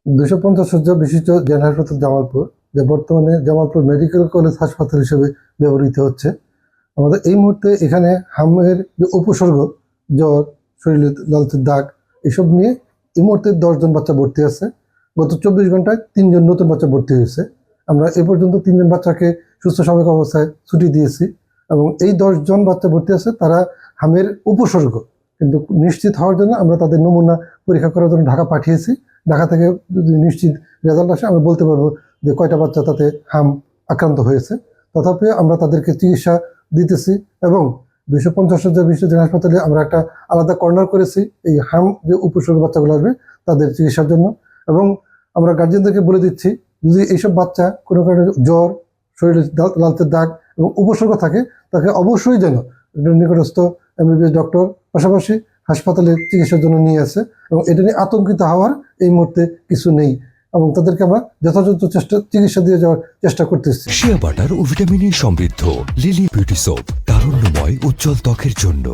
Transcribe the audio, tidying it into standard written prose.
250 শয্যা বিশিষ্ট জেনারেল হাসপাতাল জামালপুর, যা বর্তমানে জামালপুর মেডিকেল কলেজ হাসপাতাল হিসেবে ব্যবহৃত হচ্ছে। আমাদের এই মুহূর্তে এখানে হামের যে উপসর্গ, জ্বর, শরীরে লালচে দাগ, এসব নিয়ে এই মুহূর্তে 10 জন বাচ্চা ভর্তি আছে। গত 24 ঘন্টায় 3 জন নতুন বাচ্চা ভর্তি হয়েছে। আমরা এ পর্যন্ত 3 জন বাচ্চাকে সুস্থ স্বাভাবিক অবস্থায় ছুটি দিয়েছি এবং এই 10 জন বাচ্চা ভর্তি আছে তারা হামের উপসর্গ, কিন্তু নিশ্চিত হওয়ার জন্য আমরা তাদের নমুনা পরীক্ষা করার জন্য ঢাকা পাঠিয়েছি। ঢাকা থেকে যদি নিশ্চিত রেজাল্ট আসে আমরা বলতে পারবো যে কয়টা বাচ্চা তাতে হাম আক্রান্ত হয়েছে। তথাপি আমরা তাদেরকে চিকিৎসা দিতেছি এবং 250 শয্যা বিশিষ্ট জেনারেল হাসপাতালে আমরা একটা আলাদা কর্নার করেছি এই হাম যে উপসর্গ বাচ্চাগুলো আসবে তাদের চিকিৎসার জন্য। এবং আমরা গার্জিয়ানদেরকে বলে দিচ্ছি, যদি এইসব বাচ্চা কোনো কারণে জ্বর, শরীরে লালচে দাগ এবং উপসর্গ থাকে, তাকে অবশ্যই যেন নিকটস্থ এমবিবিএস ডক্টর পাশাপাশি হাসপাতালে চিকিৎসার জন্য নিয়ে আসে এবং এটা নিয়ে আতঙ্কিত হওয়ার এই মুহূর্তে কিছু নেই এবং তাদেরকে আমরা যথাযথ চিকিৎসা দিয়ে যাওয়ার চেষ্টা করতেছি। শিয়া বাটার ও ভিটামিন সমৃদ্ধ লিলি বিউটি সোপ, তারুণ্যময় উজ্জ্বল ত্বকের জন্য।